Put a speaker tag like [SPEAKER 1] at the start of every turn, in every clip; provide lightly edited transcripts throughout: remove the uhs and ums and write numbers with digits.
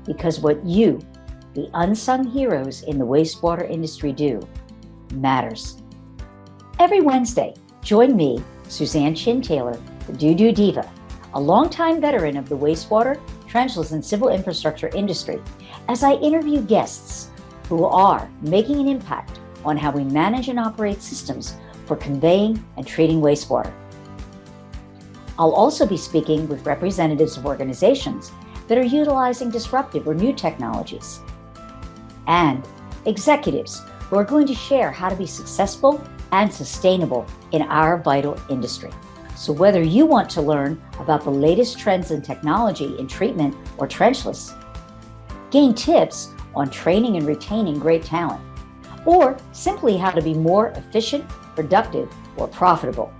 [SPEAKER 1] because what you, the unsung heroes in the wastewater industry, do matters. Every Wednesday, join me, Suzanne Chin Taylor, the DooDoo Diva, a longtime veteran of the wastewater, trenchless, and civil infrastructure industry, as I interview guests who are making an impact on how we manage and operate systems for conveying and treating wastewater. I'll also be speaking with representatives of organizations that are utilizing disruptive or new technologies, and executives who are going to share how to be successful and sustainable in our vital industry. So whether you want to learn about the latest trends in technology in treatment or trenchless, gain tips on training and retaining great talent, or simply how to be more efficient, productive, or profitable,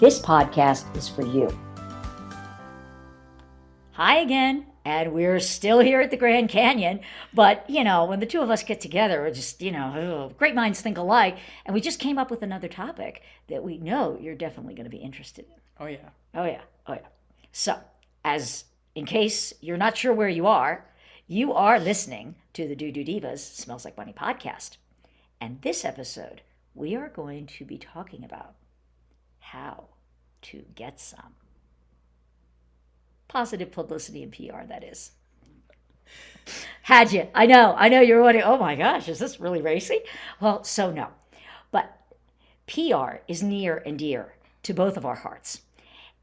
[SPEAKER 1] this podcast is for you. Hi again, and we're still here at the Grand Canyon, but when the two of us get together, we're just, great minds think alike, and we just came up with another topic that we know you're definitely going to be interested in.
[SPEAKER 2] Oh yeah.
[SPEAKER 1] Oh yeah. So, in case you're not sure where you are listening to the DooDoo Divas Smells Like Money podcast. And this episode, we are going to be talking about how to get some positive publicity and PR, that is. Had you? I know you're wondering, oh my gosh, is this really racy? Well, so no. But PR is near and dear to both of our hearts.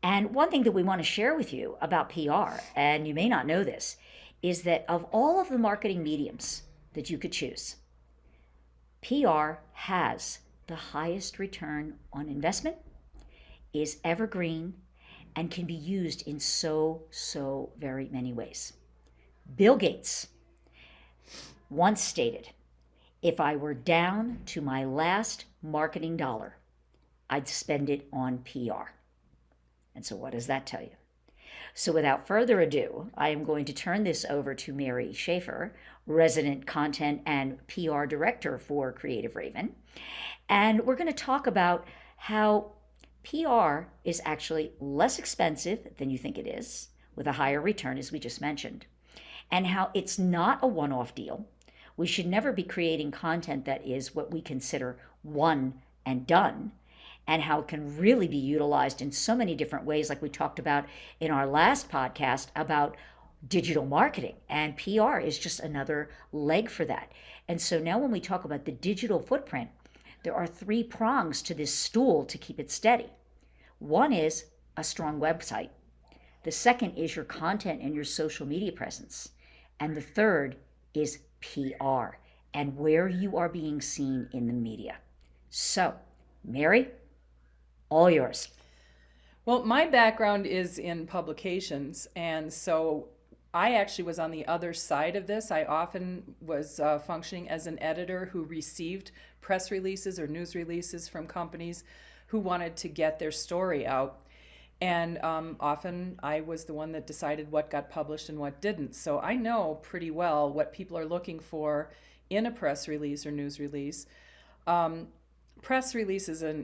[SPEAKER 1] And one thing that we want to share with you about PR, and you may not know this, is that of all of the marketing mediums that you could choose, PR has the highest return on investment, is evergreen, and can be used in so very many ways. Bill Gates once stated, if I were down to my last marketing dollar, I'd spend it on PR. And so what does that tell you? So without further ado, I am going to turn this over to Mary Shafer, resident content and PR director for Creative Raven. And we're going to talk about how PR is actually less expensive than you think it is, with a higher return, as we just mentioned, and how it's not a one-off deal. We should never be creating content that is what we consider one and done, and how it can really be utilized in so many different ways, like we talked about in our last podcast about digital marketing, and PR is just another leg for that. And so now when we talk about the digital footprint, there are three prongs to this stool to keep it steady. One is a strong website. The second is your content and your social media presence. And the third is PR and where you are being seen in the media. So, Mary, all yours.
[SPEAKER 2] Well, my background is in publications, and so I actually was on the other side of this. I often was functioning as an editor who received press releases or news releases from companies who wanted to get their story out. And often I was the one that decided what got published and what didn't. So I know pretty well what people are looking for in a press release or news release. Press release is a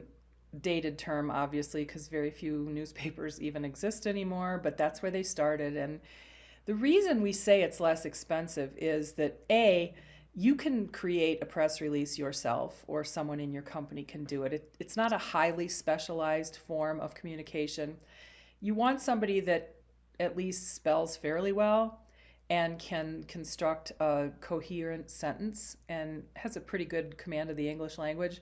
[SPEAKER 2] dated term, obviously, because very few newspapers even exist anymore, but that's where they started. And the reason we say it's less expensive is that A, you can create a press release yourself, or someone in your company can do it. It's not a highly specialized form of communication. You want somebody that at least spells fairly well and can construct a coherent sentence and has a pretty good command of the English language,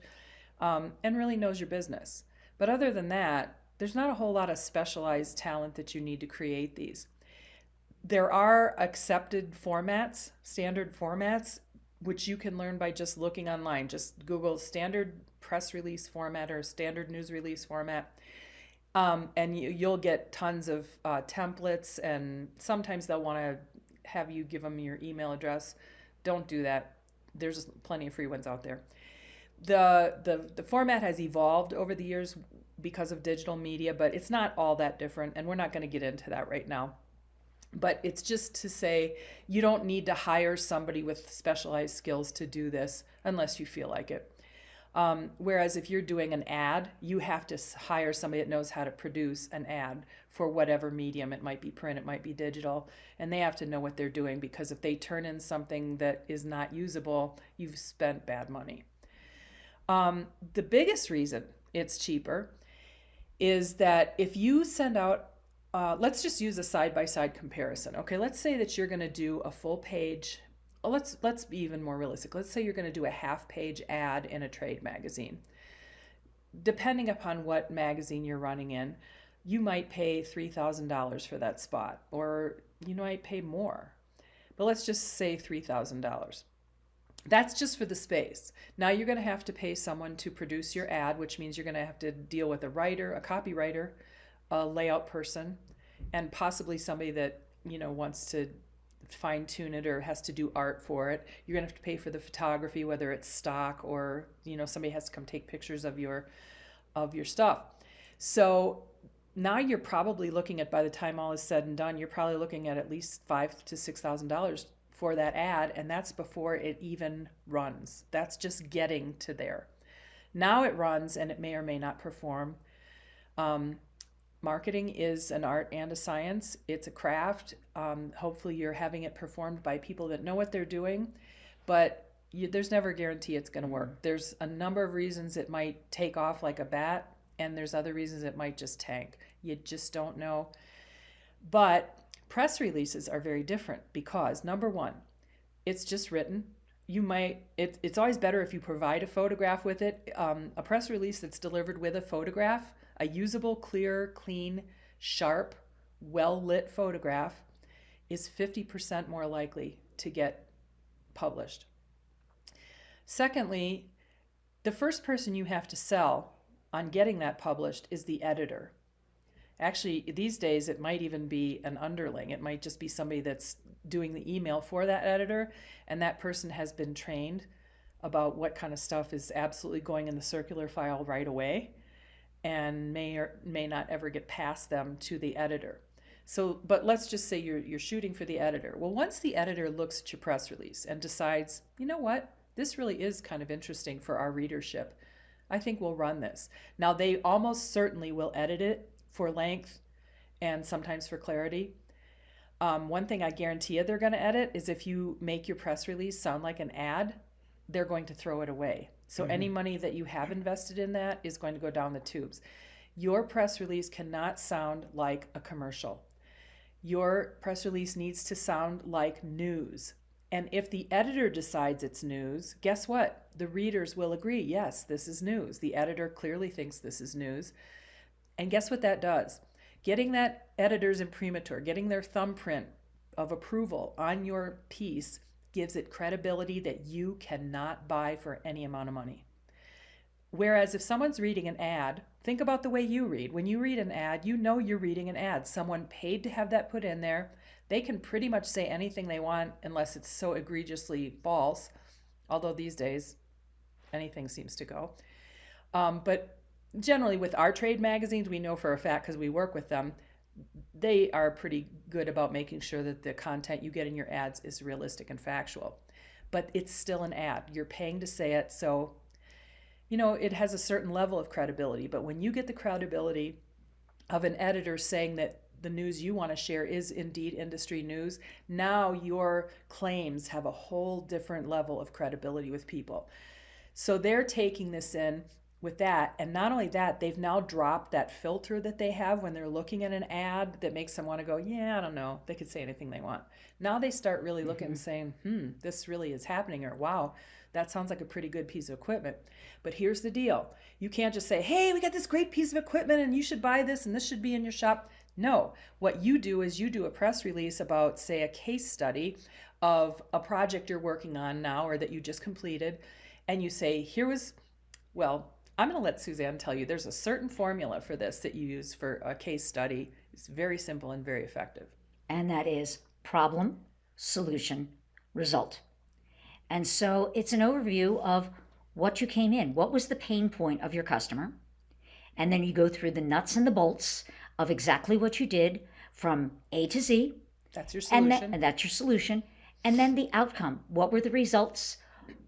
[SPEAKER 2] and really knows your business. But other than that, there's not a whole lot of specialized talent that you need to create these. There are accepted formats, standard formats, which you can learn by just looking online. Just Google standard press release format or standard news release format. And you'll get tons of templates, and sometimes they'll want to have you give them your email address. Don't do that. There's plenty of free ones out there. The format has evolved over the years because of digital media, but it's not all that different, and we're not going to get into that right now. But it's just to say you don't need to hire somebody with specialized skills to do this unless you feel like it. Whereas if you're doing an ad, you have to hire somebody that knows how to produce an ad for whatever medium. It might be print, it might be digital, and they have to know what they're doing, because if they turn in something that is not usable, you've spent bad money. The biggest reason it's cheaper is that if you send out, let's just use a side-by-side comparison. Okay, let's say that you're going to do a full page. Let's be even more realistic. Let's say you're going to do a half-page ad in a trade magazine. Depending upon what magazine you're running in, you might pay $3,000 for that spot, or you might pay more. But let's just say $3,000. That's just for the space. Now you're going to have to pay someone to produce your ad, which means you're going to have to deal with a writer, a copywriter, a layout person, and possibly somebody that, wants to fine tune it or has to do art for it. You're going to have to pay for the photography, whether it's stock or, somebody has to come take pictures of your stuff. So now you're probably looking at, by the time all is said and done, you're probably looking at least $5,000 to $6,000 for that ad, and that's before it even runs. That's just getting to there. Now it runs, and it may or may not perform. Marketing is an art and a science. It's a craft. Hopefully you're having it performed by people that know what they're doing, but there's never a guarantee it's going to work. There's a number of reasons it might take off like a bat, and there's other reasons it might just tank. You just don't know. But press releases are very different because, number one, it's just written. It's always better if you provide a photograph with it. A press release that's delivered with a photograph, a usable, clear, clean, sharp, well-lit photograph, is 50% more likely to get published. Secondly, the first person you have to sell on getting that published is the editor. Actually, these days, it might even be an underling. It might just be somebody that's doing the email for that editor, and that person has been trained about what kind of stuff is absolutely going in the circular file right away and may or may not ever get past them to the editor. So, but let's just say you're shooting for the editor. Well, once the editor looks at your press release and decides, you know what, this really is kind of interesting for our readership, I think we'll run this. Now, they almost certainly will edit it for length and sometimes for clarity. One thing I guarantee you they're going to edit is if you make your press release sound like an ad, they're going to throw it away. So any money that you have invested in that is going to go down the tubes. Your press release cannot sound like a commercial. Your press release needs to sound like news. And if the editor decides it's news, guess what? The readers will agree, yes, this is news. The editor clearly thinks this is news. And guess what that does? Getting that editor's imprimatur, getting their thumbprint of approval on your piece gives it credibility that you cannot buy for any amount of money. Whereas if someone's reading an ad, think about the way you read. When you read an ad, you know you're reading an ad. Someone paid to have that put in there. They can pretty much say anything they want unless it's so egregiously false, although these days anything seems to go. But generally with our trade magazines, we know for a fact because we work with them, they are pretty good about making sure that the content you get in your ads is realistic and factual. But it's still an ad. You're paying to say it, so it has a certain level of credibility. But when you get the credibility of an editor saying that the news you want to share is indeed industry news, now your claims have a whole different level of credibility with people. So they're taking this in with that. And not only that, they've now dropped that filter that they have when they're looking at an ad that makes them want to go, yeah, I don't know. They could say anything they want. Now they start really looking and saying, this really is happening, or wow, that sounds like a pretty good piece of equipment. But here's the deal. You can't just say, hey, we got this great piece of equipment and you should buy this and this should be in your shop. No, what you do is you do a press release about, say, a case study of a project you're working on now or that you just completed. And you say, I'm going to let Suzanne tell you, there's a certain formula for this that you use for a case study. It's very simple and very effective.
[SPEAKER 1] And that is problem, solution, result. And so it's an overview of what you came in. What was the pain point of your customer? And then you go through the nuts and the bolts of exactly what you did from A to Z.
[SPEAKER 2] That's your solution.
[SPEAKER 1] And that's your solution. And then the outcome. What were the results?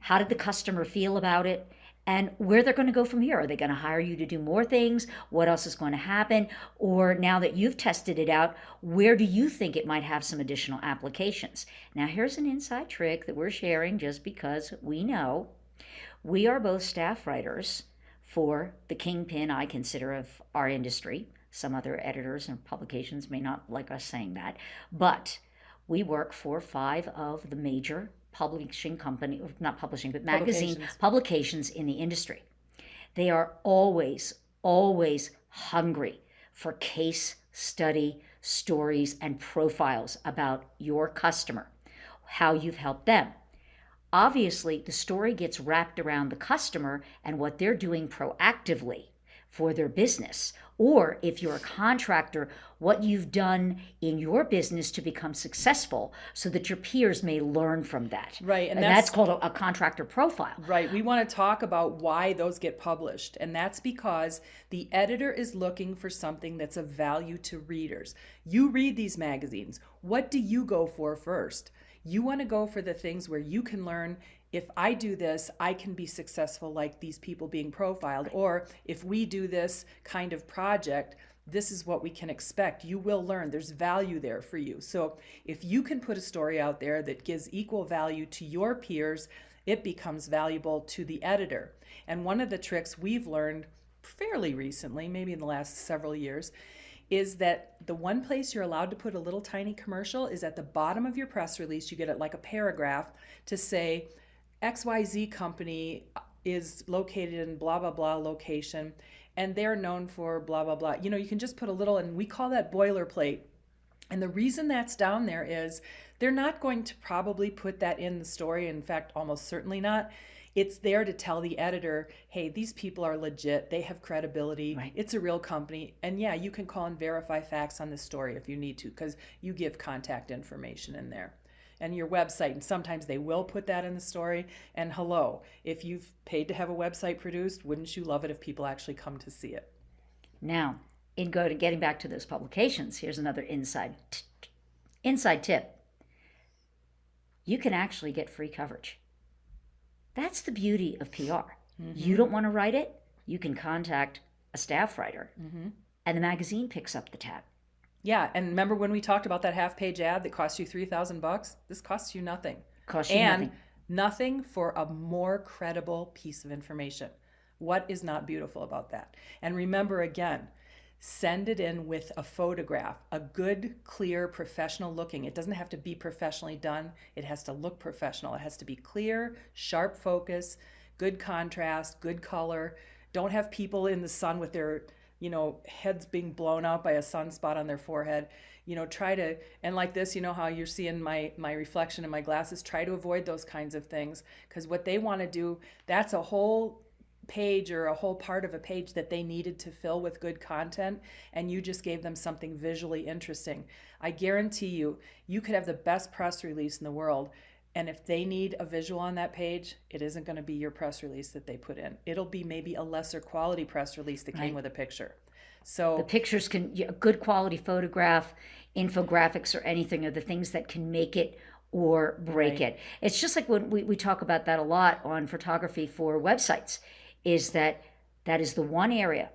[SPEAKER 1] How did the customer feel about it? and where they're going to go from here. Are they going to hire you to do more things? What else is going to happen? Or now that you've tested it out, where do you think it might have some additional applications? Now, here's an inside trick that we're sharing just because we know. We are both staff writers for the kingpin, I consider, of our industry. Some other editors and publications may not like us saying that, but we work for 5 of the major publishing company, not publishing, but magazine publications in the industry. They are always, always hungry for case study stories and profiles about your customer, how you've helped them. Obviously, the story gets wrapped around the customer and what they're doing proactively for their business. Or if you're a contractor, what you've done in your business to become successful so that your peers may learn from that.
[SPEAKER 2] Right.
[SPEAKER 1] And that's called a contractor profile.
[SPEAKER 2] Right. We want to talk about why those get published. And that's because the editor is looking for something that's of value to readers. You read these magazines. What do you go for first? You want to go for the things where you can learn, if I do this, I can be successful like these people being profiled. Right. Or if we do this kind of project, this is what we can expect. You will learn. There's value there for you. So if you can put a story out there that gives equal value to your peers, it becomes valuable to the editor. And one of the tricks we've learned fairly recently, maybe in the last several years, is that the one place you're allowed to put a little tiny commercial is at the bottom of your press release. You get it like a paragraph to say, XYZ company is located in blah, blah, blah location, and they're known for blah, blah, blah. You can just put a little, and we call that boilerplate. And the reason that's down there is they're not going to probably put that in the story. In fact, almost certainly not. It's there to tell the editor, hey, these people are legit. They have credibility. Right. It's a real company. And yeah, you can call and verify facts on this story if you need to, because you give contact information in there. And your website, and sometimes they will put that in the story. And hello, if you've paid to have a website produced, wouldn't you love it if people actually come to see it?
[SPEAKER 1] Now, getting back to those publications, here's another inside tip. You can actually get free coverage. That's the beauty of PR. Mm-hmm. You don't want to write it, you can contact a staff writer, and the magazine picks up the tab.
[SPEAKER 2] Yeah, and remember when we talked about that half-page ad that cost you $3,000? This costs you nothing. Nothing for a more credible piece of information. What is not beautiful about that? And remember again, send it in with a photograph, a good, clear, professional looking. It doesn't have to be professionally done. It has to look professional. It has to be clear, sharp focus, good contrast, good color. Don't have people in the sun with their heads being blown out by a sunspot on their forehead. Try to, and like this, how you're seeing my reflection in my glasses, try to avoid those kinds of things, because what they want to do, that's a whole page or a whole part of a page that they needed to fill with good content, and you just gave them something visually interesting. I guarantee you could have the best press release in the world, and if they need a visual on that page, it isn't going to be your press release that they put in. It'll be maybe a lesser quality press release that came with a picture. So
[SPEAKER 1] the pictures a good quality photograph, infographics, or anything are the things that can make it or break it. It's just like when we talk about that a lot on photography for websites, is that is the one area.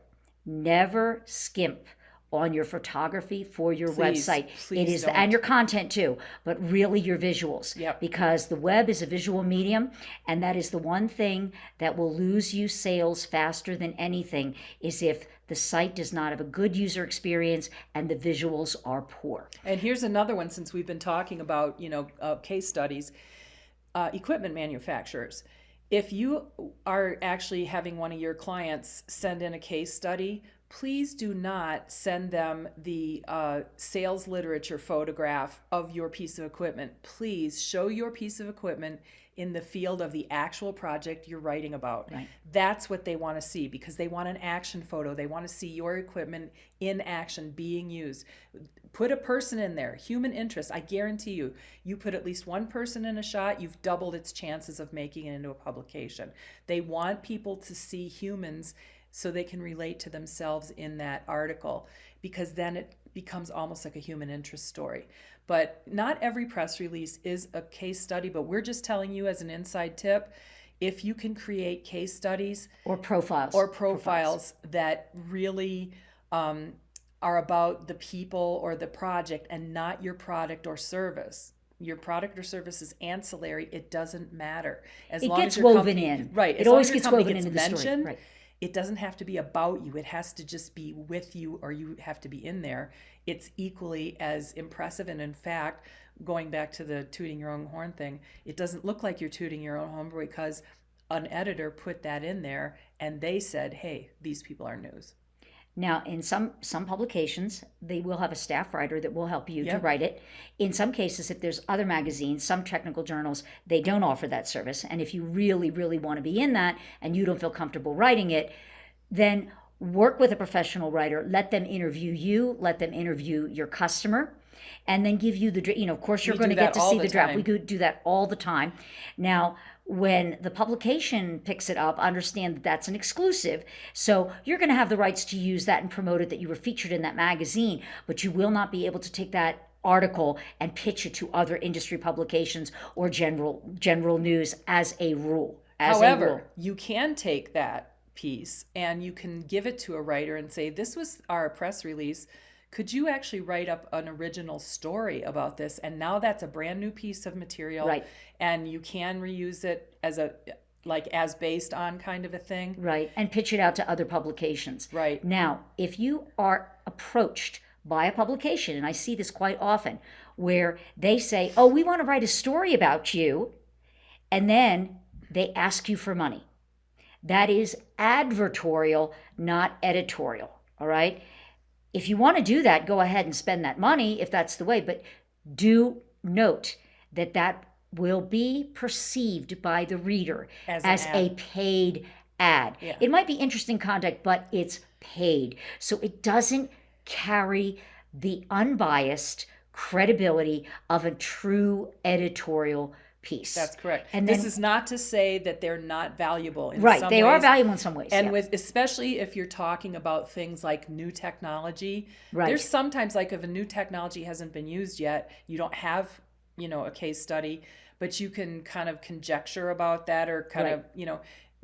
[SPEAKER 1] Never skimp on your photography for your website. It is, and your content too, but really your visuals.
[SPEAKER 2] Yep.
[SPEAKER 1] Because the web is a visual medium, and that is the one thing that will lose you sales faster than anything, is if the site does not have a good user experience and the visuals are poor.
[SPEAKER 2] And here's another one, since we've been talking about case studies, equipment manufacturers. If you are actually having one of your clients send in a case study, please do not send them the sales literature photograph of your piece of equipment. Please show your piece of equipment in the field of the actual project you're writing about.
[SPEAKER 1] Right.
[SPEAKER 2] That's what they want to see, because they want an action photo. They want to see your equipment in action being used. Put a person in there, human interest. I guarantee you put at least one person in a shot, you've doubled its chances of making it into a publication. They want people to see humans so they can relate to themselves in that article, because then it becomes almost like a human interest story. But not every press release is a case study, but we're just telling you as an inside tip, if you can create case studies
[SPEAKER 1] or profiles
[SPEAKER 2] that really are about the people or the project and not your product or service. Your product or service is ancillary. It doesn't matter. As
[SPEAKER 1] it
[SPEAKER 2] long
[SPEAKER 1] gets
[SPEAKER 2] as your
[SPEAKER 1] woven
[SPEAKER 2] company,
[SPEAKER 1] in.
[SPEAKER 2] right?
[SPEAKER 1] It always gets woven into the story.
[SPEAKER 2] Mentioned,
[SPEAKER 1] right.
[SPEAKER 2] It doesn't have to be about you. It has to just be with you, or you have to be in there. It's equally as impressive. And in fact, going back to the tooting your own horn thing, it doesn't look like you're tooting your own horn because an editor put that in there and they said, hey, these people are news.
[SPEAKER 1] Now, in some publications, they will have a staff writer that will help you to
[SPEAKER 2] Yep.
[SPEAKER 1] write it. In some cases, if there's other magazines, some technical journals, they don't offer that service. And if you really, really want to be in that and you don't feel comfortable writing it, then work with a professional writer. Let them interview you. Let them interview your customer. And then give you the, of course, you're going to get to see the draft. We do that all the time. Now, when the publication picks it up, understand that that's an exclusive. So you're going to have the rights to use that and promote it, that you were featured in that magazine, but you will not be able to take that article and pitch it to other industry publications or general news as a rule.
[SPEAKER 2] However, you can take that piece and you can give it to a writer and say, this was our press release. Could you actually write up an original story about this? And now that's a brand new piece of material.
[SPEAKER 1] Right.
[SPEAKER 2] And you can reuse it as based on kind of a thing.
[SPEAKER 1] Right. And pitch it out to other publications.
[SPEAKER 2] Right.
[SPEAKER 1] Now, if you are approached by a publication, and I see this quite often, where they say, oh, we want to write a story about you, and then they ask you for money. That is advertorial, not editorial. All right. If you want to do that, go ahead and spend that money if that's the way, but do note that will be perceived by the reader as a paid ad.
[SPEAKER 2] Yeah.
[SPEAKER 1] It might be interesting content, but it's paid. So it doesn't carry the unbiased credibility of a true editorial piece.
[SPEAKER 2] That's correct.
[SPEAKER 1] And
[SPEAKER 2] this is not to say that they're not valuable in
[SPEAKER 1] right,
[SPEAKER 2] some
[SPEAKER 1] they
[SPEAKER 2] ways.
[SPEAKER 1] are valuable in some ways.
[SPEAKER 2] And
[SPEAKER 1] yeah.
[SPEAKER 2] especially if you're talking about things like new technology,
[SPEAKER 1] right.
[SPEAKER 2] There's sometimes like if a new technology hasn't been used yet, you don't have, a case study, but you can kind of conjecture about that or kind
[SPEAKER 1] right.
[SPEAKER 2] of,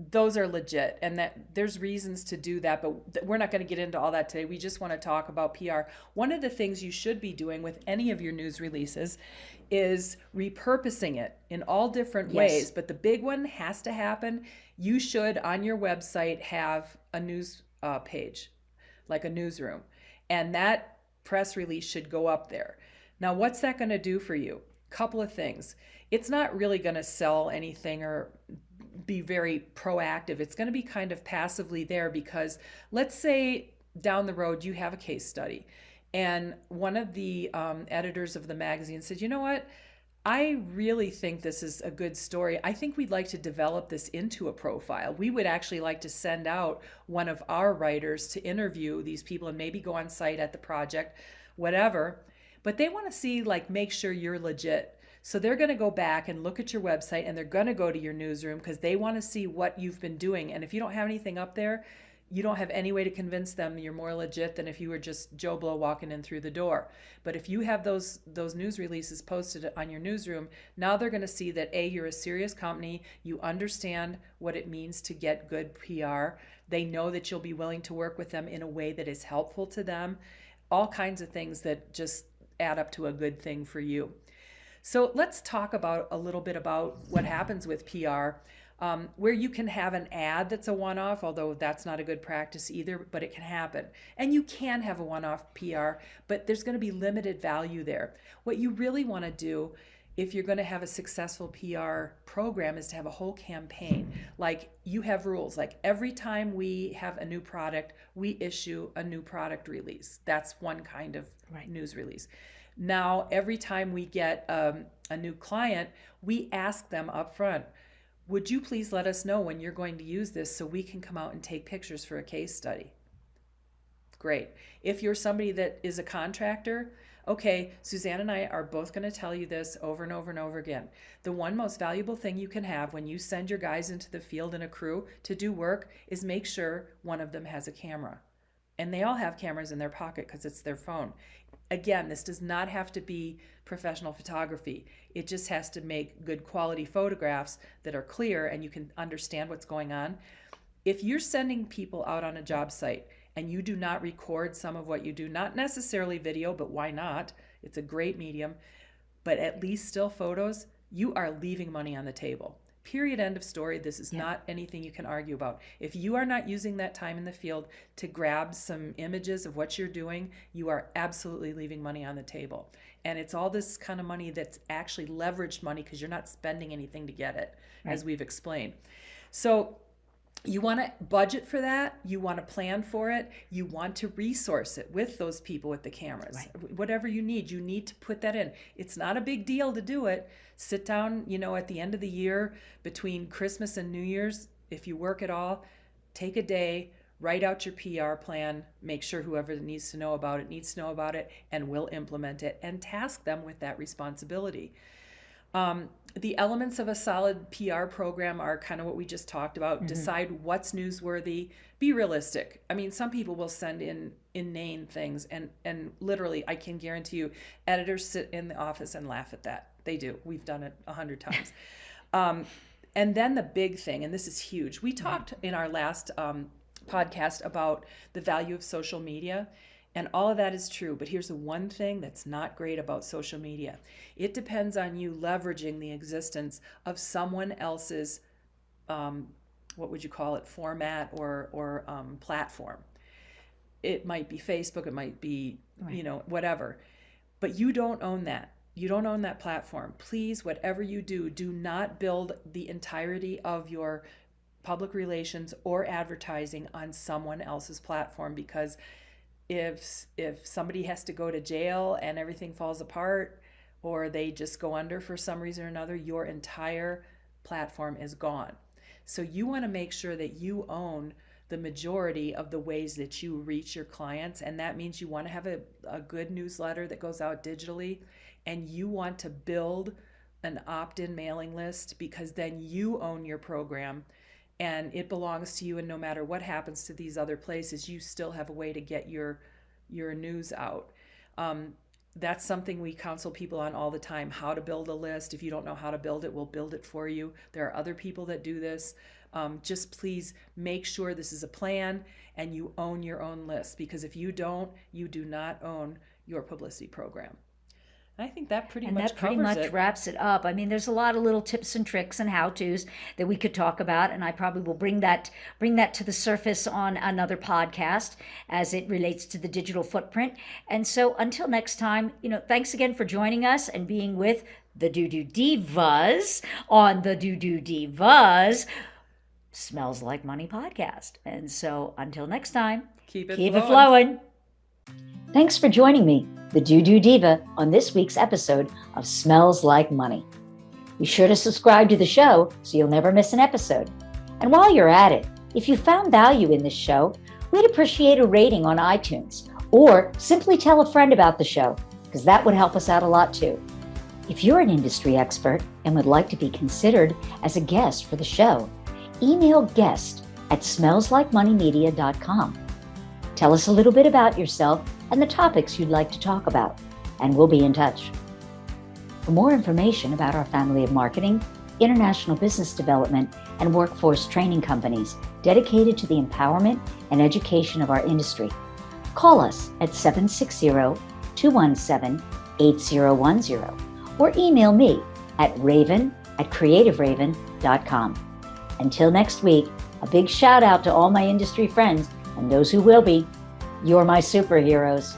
[SPEAKER 2] those are legit, and that there's reasons to do that, but we're not going to get into all that today. We just want to talk about PR. One of the things you should be doing with any of your news releases is repurposing it in all different ways, but the big one has to happen. You should, on your website, have a news page, like a newsroom, and that press release should go up there. Now, what's that going to do for you? Couple of things. It's not really going to sell anything or be very proactive. It's going to be kind of passively there because let's say down the road you have a case study and one of the editors of the magazine said, you know what, I really think this is a good story. I think we'd like to develop this into a profile. We would actually like to send out one of our writers to interview these people and maybe go on site at the project, whatever. But they want to see, make sure you're legit. So they're going to go back and look at your website and they're going to go to your newsroom because they want to see what you've been doing. And if you don't have anything up there, you don't have any way to convince them you're more legit than if you were just Joe Blow walking in through the door. But if you have those news releases posted on your newsroom, now they're going to see that A, you're a serious company, you understand what it means to get good PR. They know that you'll be willing to work with them in a way that is helpful to them. All kinds of things that just add up to a good thing for you. So let's talk about a little bit about what happens with PR, where you can have an ad that's a one-off, although that's not a good practice either, but it can happen. And you can have a one-off PR, but there's going to be limited value there. What you really want to do if you're going to have a successful PR program is to have a whole campaign. Like you have rules, like every time we have a new product, we issue a new product release. That's one kind of news release. Now, every time we get a new client, we ask them up front, would you please let us know when you're going to use this so we can come out and take pictures for a case study? Great. If you're somebody that is a contractor, okay, Suzanne and I are both going to tell you this over and over and over again. The one most valuable thing you can have when you send your guys into the field in a crew to do work is make sure one of them has a camera. And they all have cameras in their pocket because it's their phone. Again, this does not have to be professional photography. It just has to make good quality photographs that are clear and you can understand what's going on. If you're sending people out on a job site and you do not record some of what you do, not necessarily video, but why not? It's a great medium, but at least still photos, you are leaving money on the table. Period, end of story. This is not anything you can argue about. If you are not using that time in the field to grab some images of what you're doing, you are absolutely leaving money on the table. And it's all this kind of money that's actually leveraged money because you're not spending anything to get it, as we've explained. So you want to budget for that. You want to plan for it. You want to resource it with those people with the cameras. Whatever you need to put that in. It's not a big deal to do it. Sit down, at the end of the year between Christmas and New Year's, if you work at all, take a day, write out your PR plan, make sure whoever needs to know about it, and will implement it, and task them with that responsibility. The elements of a solid PR program are kind of what we just talked about. Decide what's newsworthy, be realistic. I mean, some people will send in inane things and literally, I can guarantee you, editors sit in the office and laugh at that. They do. We've done it 100 times. And then the big thing, and this is huge. We talked in our last podcast about the value of social media. And all of that is true, but here's the one thing that's not great about social media. It depends on you leveraging the existence of someone else's, what would you call it, format or platform. It might be Facebook, it might be, whatever. But you don't own that. You don't own that platform. Please, whatever you do, do not build the entirety of your public relations or advertising on someone else's platform, because if somebody has to go to jail and everything falls apart, or they just go under for some reason or another, your entire platform is gone. So you want to make sure that you own the majority of the ways that you reach your clients. And that means you want to have a good newsletter that goes out digitally, and you want to build an opt-in mailing list, because then you own your program and it belongs to you. And no matter what happens to these other places, you still have a way to get your news out. That's something we counsel people on all the time, how to build a list. If you don't know how to build it, we'll build it for you. There are other people that do this. Just please make sure this is a plan and you own your own list, because if you don't, you do not own your publicity program. I think that pretty much covers it.
[SPEAKER 1] Wraps it up. I mean, there's a lot of little tips and tricks and how-tos that we could talk about, and I probably will bring that to the surface on another podcast as it relates to the digital footprint. And so until next time, thanks again for joining us and being with the DooDoo Divas on the DooDoo Divas Smells Like Money podcast. And so until next time,
[SPEAKER 2] keep it
[SPEAKER 1] flowing. Thanks for joining me, the DooDoo Diva, on this week's episode of Smells Like Money. Be sure to subscribe to the show so you'll never miss an episode. And while you're at it, if you found value in this show, we'd appreciate a rating on iTunes, or simply tell a friend about the show, because that would help us out a lot too. If you're an industry expert and would like to be considered as a guest for the show, email guest@smellslikemoneymedia.com. Tell us a little bit about yourself and the topics you'd like to talk about, and we'll be in touch. For more information about our family of marketing, international business development, and workforce training companies dedicated to the empowerment and education of our industry, call us at 760-217-8010 or email me at raven@creativeraven.com. Until next week, a big shout out to all my industry friends and those who will be. You're my superheroes.